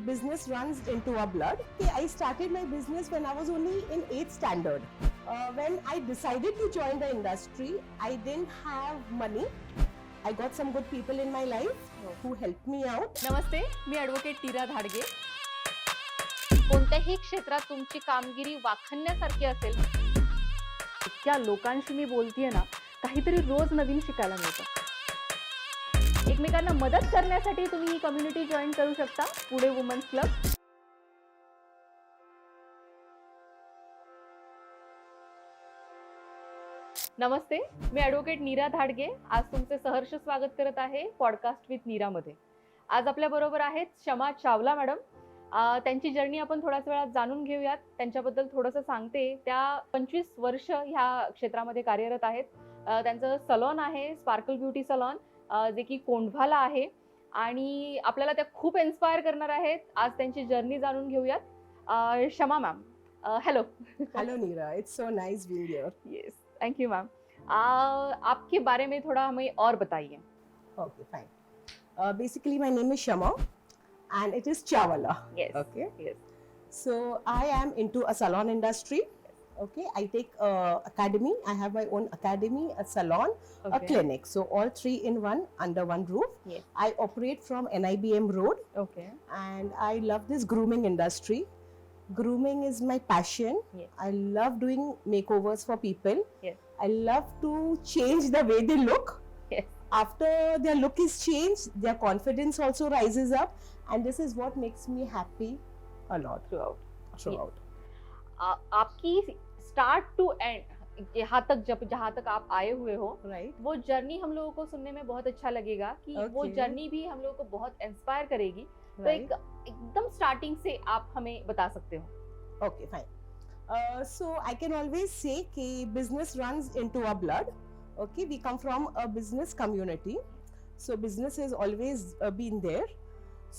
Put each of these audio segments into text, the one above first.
business runs into our blood. Okay, I started my business when I was only in 8th standard. When I decided to join the industry, I didn't have money. I got some good people in my life who helped me out. नमस्ते, मी advocate नीरा धाडगे. कोणत्याही क्षेत्रात तुमची कामगिरी वाखाणण्यासारखी असेल, इतक्या लोकांशी मी बोलतेय ना, काहीतरी रोज नवीन शिकायला मिळतं. एकमेकांना मदत करण्यासाठी तुम्ही ही कम्युनिटी जॉईन करू शकता, पुणे वुमन्स क्लब. नमस्ते, मी ॲडव्होकेट नीरा धाडगे. आज तुमचे सहर्ष स्वागत करत आहे पॉडकास्ट विथ नीरामध्ये. आज आपल्या बरोबर आहेत क्षमा चावला मॅडम. त्यांची जर्नी आपण थोड्याच वेळात जाणून घेऊयात. त्यांच्याबद्दल थोडंसं सांगते. त्या 25 वर्ष ह्या क्षेत्रामध्ये कार्यरत आहेत. त्यांचं सलॉन आहे स्पार्कल ब्युटी सलॉन, जे की कोंढवाला आहे, आणि आपल्याला त्या खूप इन्स्पायर करणार आहेत. आज त्यांची जर्नी जाणून घेऊयात. क्षमा ma'am, hello. Hello Neera, it's so nice being here. Yes, thank you ma'am. आपके बारे में थोड़ा हमें और बताइए. Okay, fine. Basically, my name is Shama, and it is Chawala. Yes. Okay. Yes. So I am into a salon industry. Okay, I take academy. I have my own academy, a salon, a Okay. clinic. So all three in one under one roof. Yes. I operate from NIBM Road, Okay. and I love this grooming industry. Grooming is my passion. Yes. I love doing makeovers for people. Yes. I love to change the way they look. Yes. After their look is changed, their confidence also rises up, and this is what makes me happy a lot throughout. आपकी start to and यहाँ तक जहाँ तक आप आए हुए हो, Right? वो जर्नी हम लोगों को सुनने में बहुत अच्छा लगेगा कि वो Okay. जर्नी भी हम लोगों को बहुत इंस्पायर करेगी. तो Right. एकदम स्टार्टिंग से आप हमें बता सकते हो. Okay, fine. So I can always say that business runs into our blood. Okay, we come from a business community, so business has always been there.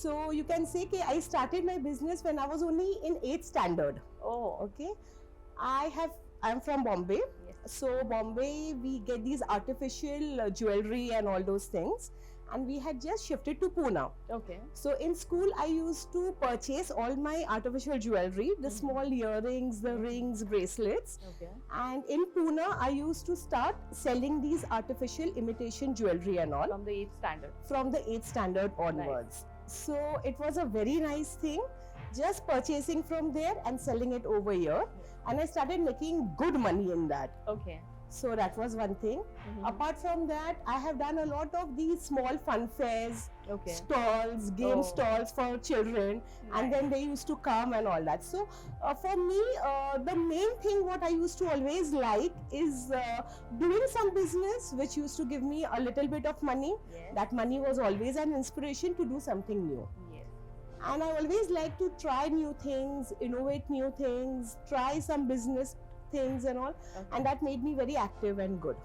So you can say that I started my business when I was only in 8th standard. Oh, Okay, I'm from Bombay. yes. So Bombay, we get these artificial jewelry and all those things, and we had just shifted to Pune. Okay. So in school, I used to purchase all my artificial jewelry, the small earrings, the rings, bracelets. Okay. And in Pune, I used to start selling these artificial imitation jewelry and all From the 8th standard. from the 8th standard onwards. So it was a very nice thing, just purchasing from there and selling it over here. And I started making good money in that. Okay. So that was one thing. Mhm. Apart from that, I have done a lot of these small fun fairs, Okay. stalls, game Oh. stalls for children, Nice. and then they used to come and all that. So for me, the main thing what I used to always like is doing some business which used to give me a little bit of money. Yes. That money was always an inspiration to do something new. Yes. And I always like to try new things, innovate new things, try some business things and all, Okay. and that made me very active and good.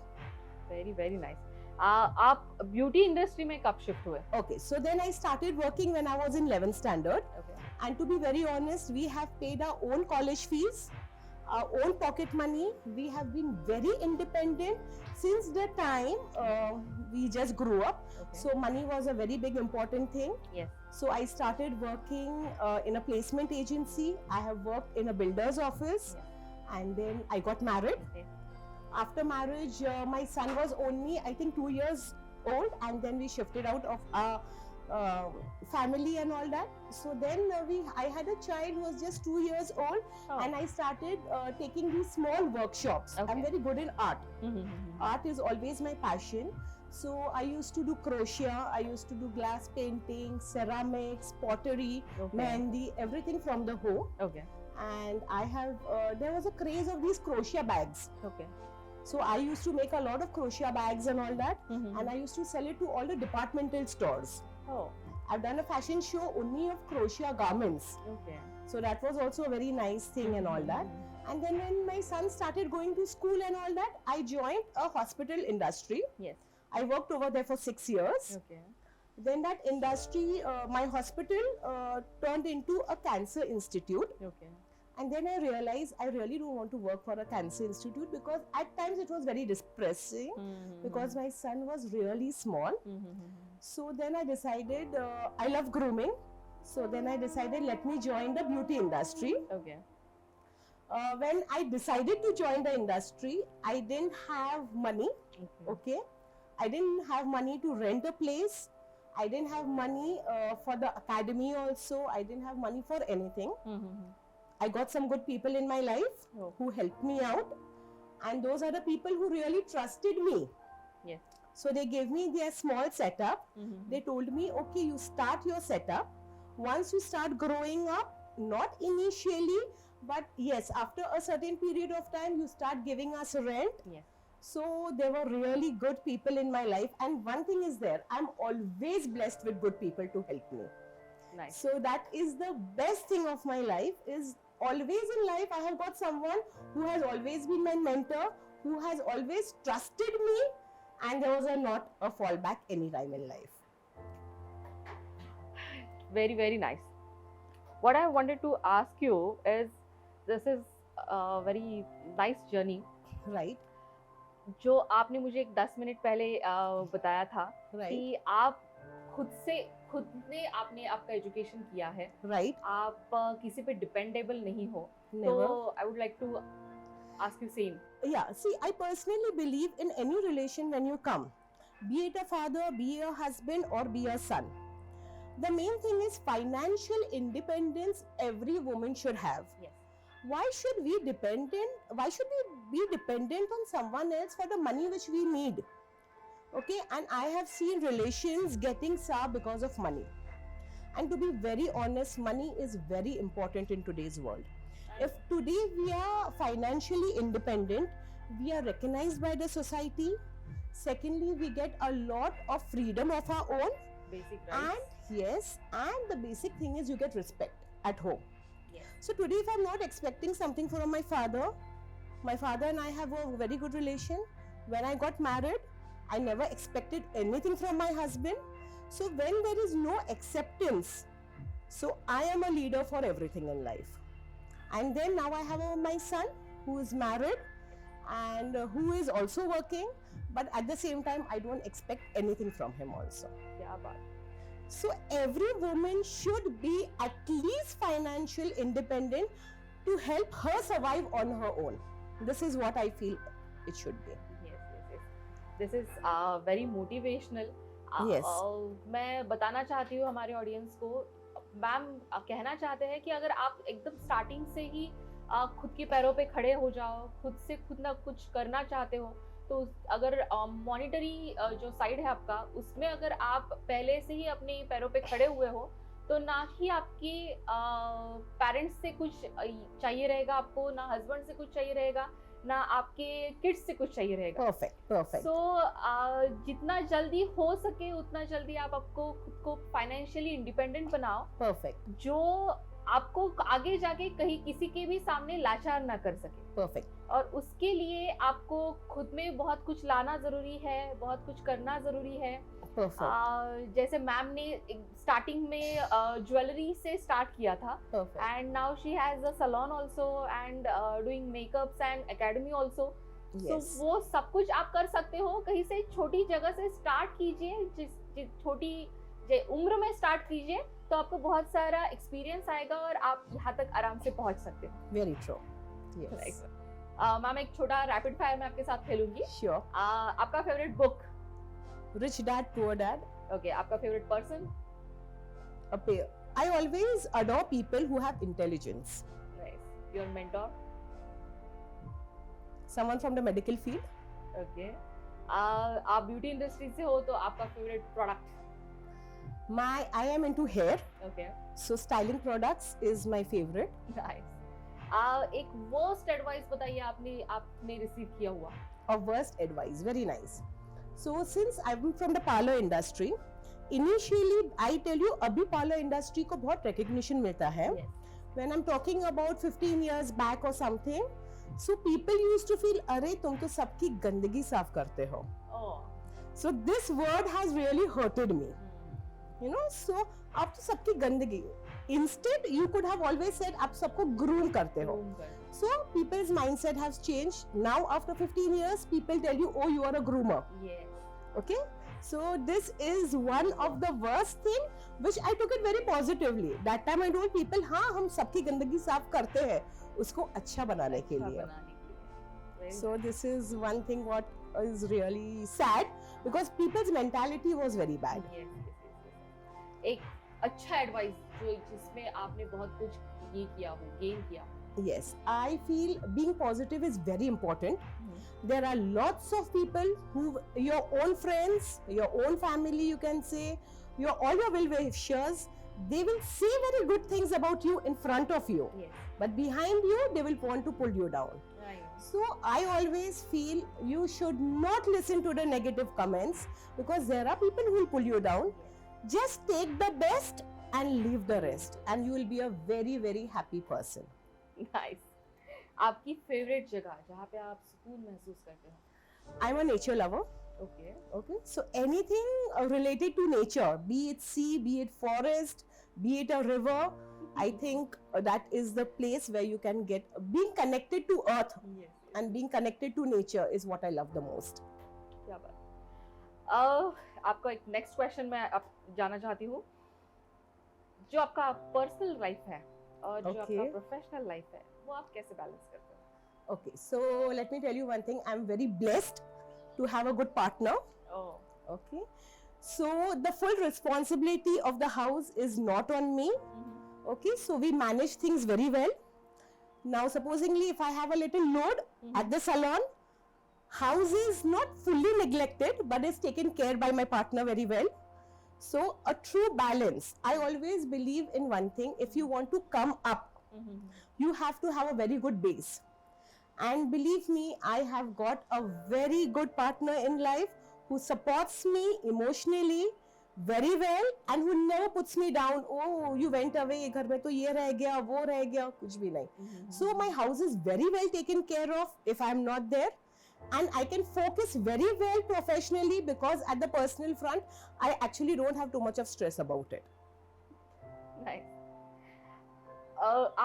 Very very nice. आप beauty industry में कब shift हुए? Okay, so then I started working when I was in 11th standard. Okay. And to be very honest, we have paid our own college fees, our own pocket money. We have been very independent since the time we just grew up. Okay. So money was a very big important thing. Yes. So I started working in a placement agency. I have worked in a builder's office, and then I got married. Okay. After marriage, my son was only, I think, 2 years old, and then we shifted out of our family and all that. So then I had a child who was just 2 years old, Oh. and I started taking these small workshops. Okay. I'm very good in art. Mhm. Art is always my passion. So I used to do crochet, I used to do glass painting, ceramics, pottery, Okay. mehndi, everything from the hoe. Okay. And I have, there was a craze of these crochet bags. Okay. So I used to make a lot of crochet bags and all that, Mhm. and I used to sell it to all the departmental stores. Oh. I've done a fashion show only of crochet garments. Okay. So that was also a very nice thing and all that. And then when my son started going to school and all that, I joined a hospital industry. Yes. I worked over there for 6 years. Okay. Then that industry, my hospital turned into a cancer institute. Okay. And then I realized I really don't want to work for a cancer institute, because at times it was very depressing Mhm. because my son was really small. Mhm. So then I decided I love grooming. So then I decided, let me join the beauty industry. Okay. When I decided to join the industry, I didn't have money. Okay, I didn't have money to rent a place. I didn't have money for the academy also. I didn't have money for anything. I got some good people in my life who helped me out, and those are the people who really trusted me. Yes. So they gave me their small setup. They told me, okay, you start your setup. Once you start growing up, not initially, but yes, after a certain period of time, you start giving us rent. Yes. So there were really good people in my life, and one thing is there, I'm always blessed with good people to help me. Nice. So that is the best thing of my life, is always in life I have got someone who has always been my mentor, who has always trusted me, and there was not a fallback any time in life. Very, very nice. What I wanted to ask you is, this is a very nice journey. Right. जो आपने मुझे एक 10 minute पहले बताया था Right. कि आप खुद ने आपने आपका एजुकेशन किया है, Right. आप किसी पे डिपेंडेबल नहीं हो, Never. तो I would like to ask you same. Yeah, see, I personally believe in any relation when you come, be it a father, be a husband, or be a son. The main thing is financial independence every woman should have. Yes. Why should we be dependent on someone else for the money which we need? Okay, and I have seen relations getting sour because of money. And to be very honest, money is very important in today's world. If today we are financially independent, we are recognized by the society. Secondly, we get a lot of freedom of our own. Basic And rights. yes, and the basic thing is you get respect at home. Yes. So today if I'm not expecting something from my father and I have a very good relation. When I got married, I never expected anything from my husband. So when there is no acceptance, so I am a leader for everything in life. And then now I have my son who is married and who is also working, but at the same time I don't expect anything from him also. क्या बात. So every woman should be at least financial independent to help her survive on her own. This is what I feel it should be. Yes. This is very motivational. Yes. मैं बताना चाहती हूँ हमारे audience को, ma'am कहना चाहते हैं कि अगर आप एकदम स्टार्टिंग से ही खुद के पैरों पे खड़े हो जाओ, खुद से खुद ना कुछ करना चाहते हो, तो अगर मॉनिटरी जो साइड है आपका, उसमें अगर आप पहले से ही अपने पैरों पे खड़े हुए हो, तो ना ही आपके पेरेंट्स से कुछ चाहिए रहेगा आपको, ना हस्बैंड से कुछ चाहिए रहेगा, ना आपके किड्स से कुछ चाहिए रहेगा. Perfect. सो जितना जल्दी हो सके उतना जल्दी आप आपको खुद को फाइनेंशियली इंडिपेंडेंट बनाओ. Perfect. जो आपको आगे जाके कहीं किसी के भी सामने लाचार ना कर सके. Perfect. और उसके लिए आपको खुद में बहुत कुछ लाना जरूरी है, बहुत कुछ करना जरूरी है. Perfect. जैसे मैम ने स्टार्टिंग में ज्वेलरी से स्टार्ट किया था, Perfect. And now she has a salon also and doing makeups and academy also. तो Yes. वो सब कुछ आप कर सकते हो. कहीं से छोटी जगह से स्टार्ट कीजिए, जिस छोटी उम्र में स्टार्ट कीजिए, तो आपको बहुत सारा एक्सपीरियंस आएगा और आप यहाँ तक आराम से पहुँच सकते हो. Very true. Yes. मैम एक छोटा रैपिड फायर मैं आपके साथ खेलूंगी. Sure. आपका favourite book? Rich Dad, Poor Dad. Okay. आपका favourite person? A pair. I always adore people who have intelligence. Nice. Your mentor? Someone from the medical field. Okay. आप beauty industry से हो, तो आपका favourite product? I am into hair, okay. so styling products is my favorite. Nice. एक worst advice बताइए आपने receive किया हुआ. A worst advice, very nice. So since I'm from the parlor industry, initially I tell you अभी parlor industry को बहुत recognition मिलता है. Yes. When I'm talking about 15 years back or something, so people used to feel अरे तुम तो सबकी गंदगी साफ करते हो. Oh. So this word has really hurted me. You know, so आप तो सबकी गंदगी. Instead, you could have always said आप सबको groom करते हो. So people's mindset has changed. Now after 15 years, people tell you, oh, you are a groomer. Yes. Okay? So this is one of the worst thing which I took it very positively. That time I told people, हाँ हम सबकी गंदगी साफ करते हैं उसको अच्छा बनाने के अच्छा लिए. बनाने के लिए. Very So this is one thing what is really sad because people's mentality was very bad. Yes, yes, yes, yes. एक अच्छा एडवाइस जो जिसमें आपने बहुत कुछ ये किया हो, गेन किया हो. Yes, I feel being positive is very important. There are lots of people who, your own friends, your own family, you can say, all your well-wishers, they will say very good things about you in front of you, Yes. but behind you, they will want to pull you down. Right. So I always feel you should not listen to the negative comments because there are people who will pull you down. Yes. Just take the best and leave the rest, and you will be a very, very happy person. Nice. आपकी favourite जगह जहाँ पे आप सुकून महसूस करते हो. I'm a nature lover. Okay. Okay, so anything related to nature, be it sea, be it forest, be it a river, I think that is the place where you can get being connected to earth Yes. and being connected to nature is what I love the most. क्या बात. आपका एक next question मैं आप जाना चाहती हूँ. जो आपका पर्सनल लाइफ है और जो Okay. आपका प्रोफेशनल लाइफ है वो आप कैसे बैलेंस करते हो? Okay, so let me tell you one thing. I'm very blessed to have a good partner. Oh. Okay, so the full responsibility of the house is not on me. Okay, so we manage things very well. Now, supposingly, if I have a little load at the salon, house is not fully neglected, but is taken care by my partner very well. So, a true balance. I always believe in one thing: if you want to come up, you have to have a very good base. And believe me, I have got a very good partner in life who supports me emotionally very well and who never puts me down. Oh, you went away, घर में तो ये रह गया, वो रह गया, कुछ भी नहीं. So my house is very well taken care of if I am not there, and I can focus very well professionally because at the personal front, I actually don't have too much of stress about it. Nice.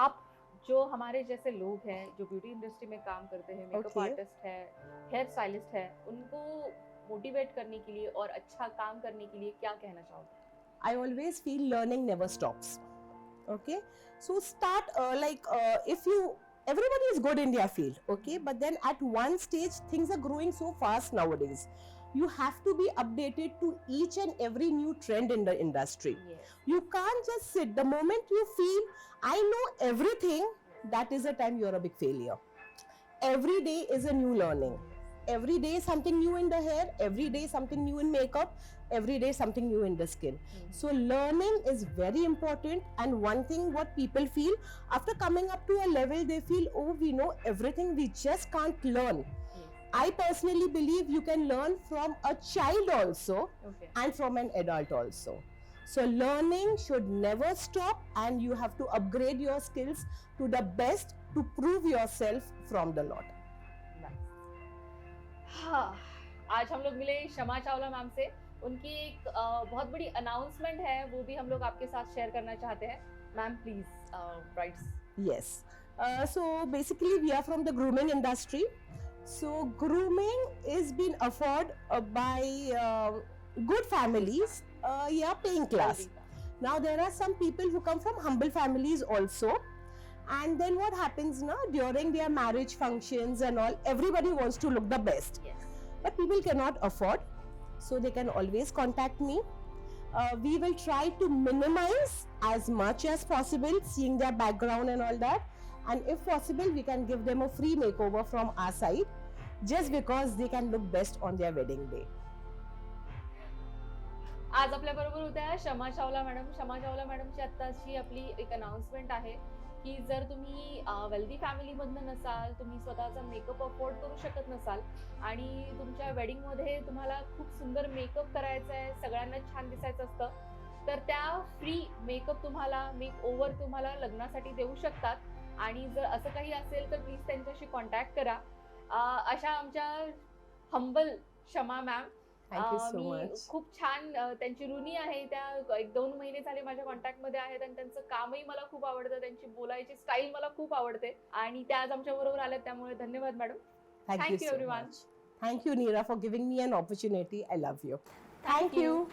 आप जो हमारे जैसे लोग हैं जो beauty industry में काम करते हैं, मेकअप Okay. आर्टिस्ट है, हेयर स्टाइलिस्ट है, उनको मोटिवेट करने के लिए और अच्छा काम करने के लिए क्या कहना चाहोगे? I always feel learning never stops. Okay, so start if you everybody is good in their field, okay, but then at one stage things are growing so fast nowadays. You have to be updated to each and every new trend in the industry. Yes. You can't just sit. The moment you feel I know everything, that is the time you're a big failure. Every day is a new learning. Every day something new in the hair, every day something new in makeup, every day something new in the skin. So learning is very important, and one thing what people feel after coming up to a level, they feel, oh, we know everything, we just can't learn. I personally believe you can learn from a child also Okay. and from an adult also. So learning should never stop, and you have to upgrade your skills to the best to prove yourself from the lot. हाँ, आज हम लोग मिले शमा Chawla ma'am से. उनकी एक बहुत बड़ी अनाउंसमेंट है, वो भी हम लोग आपके साथ शेयर करना चाहते हैं. Ma'am please rights. Yes. So basically, we are from the grooming industry. So grooming is being afforded by good families, paying class. Now there are some people who come from humble families also, and then what happens now during their marriage functions and all, everybody wants to look the best, Yes. but people cannot afford, so they can always contact me. We will try to minimize as much as possible, seeing their background and all that, and if possible we can give them a free makeover from our side just because they can look best on their wedding day. आज आपल्या बरोबर होत्या शमा Chawla madam. शमा चावला मॅडमची आत्ताची आपली एक announcement आहे की जर तुम्ही वेल्दी फॅमिलीमधनं नसाल, तुम्ही स्वतःचा मेकअप अफोर्ड करू शकत नसाल आणि तुमच्या वेडिंगमध्ये तुम्हाला खूप सुंदर मेकअप करायचा आहे, सगळ्यांना छान दिसायचं असतं, तर त्या फ्री मेकअप तुम्हाला, मेक ओव्हर तुम्हाला लग्नासाठी देऊ शकतात. आणि जर असं काही असेल तर प्लीज त्यांच्याशी कॉन्टॅक्ट करा. अशा आमच्या humble Shama ma'am. Thank you so me much. खूप छान त्यांची ऋणी आहे. त्या 1-2 महिने झाले माझ्या कॉन्टॅक्ट मध्ये आहेत आणि त्यांचं कामही मला खूप आवडतं, त्यांची बोलायची स्टाईल मला खूप आवडते आणि त्या आज आमच्या बरोबर आल्यात, त्यामुळे धन्यवाद madam. Thank Thank you you, so everyone. much. Thank you, Neera, for giving me an opportunity. I love you. Thank you.